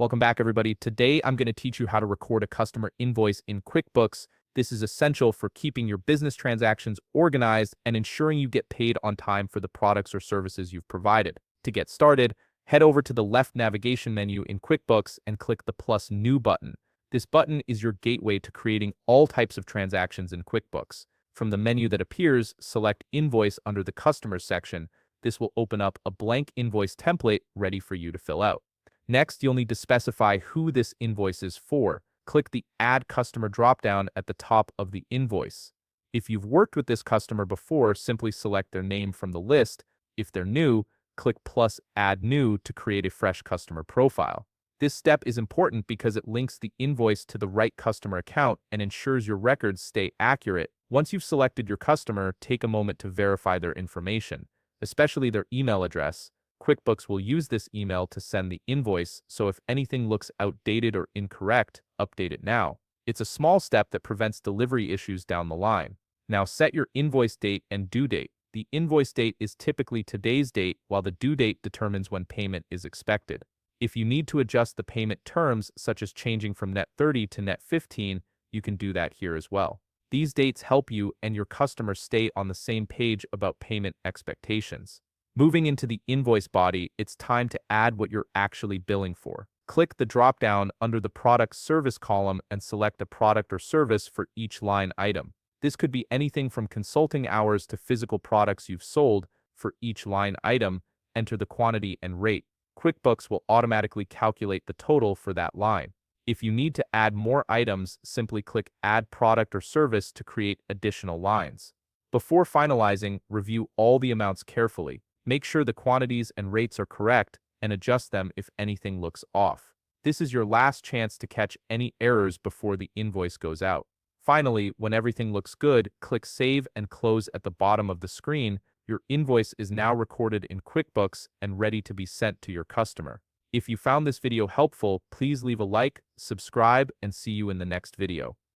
Welcome back, everybody. Today, I'm going to teach you how to record a customer invoice in QuickBooks. This is essential for keeping your business transactions organized and ensuring you get paid on time for the products or services you've provided. To get started, head over to the left navigation menu in QuickBooks and click the plus new button. This button is your gateway to creating all types of transactions in QuickBooks. From the menu that appears, select Invoice under the Customers section. This will open up a blank invoice template ready for you to fill out. Next, you'll need to specify who this invoice is for. Click the Add Customer dropdown at the top of the invoice. If you've worked with this customer before, simply select their name from the list. If they're new, click plus Add New to create a fresh customer profile. This step is important because it links the invoice to the right customer account and ensures your records stay accurate. Once you've selected your customer, take a moment to verify their information, especially their email address. QuickBooks will use this email to send the invoice, so if anything looks outdated or incorrect, update it now. It's a small step that prevents delivery issues down the line. Now set your invoice date and due date. The invoice date is typically today's date, while the due date determines when payment is expected. If you need to adjust the payment terms, such as changing from net 30 to net 15, you can do that here as well. These dates help you and your customer stay on the same page about payment expectations. Moving into the invoice body, it's time to add what you're actually billing for. Click the drop-down under the Product Service column and select a product or service for each line item. This could be anything from consulting hours to physical products you've sold. For each line item, enter the quantity and rate. QuickBooks will automatically calculate the total for that line. If you need to add more items, simply click Add Product or Service to create additional lines. Before finalizing, review all the amounts carefully. Make sure the quantities and rates are correct and adjust them if anything looks off. This is your last chance to catch any errors before the invoice goes out. Finally, when everything looks good, click Save and Close at the bottom of the screen. Your invoice is now recorded in QuickBooks and ready to be sent to your customer. If you found this video helpful, please leave a like, subscribe, and see you in the next video.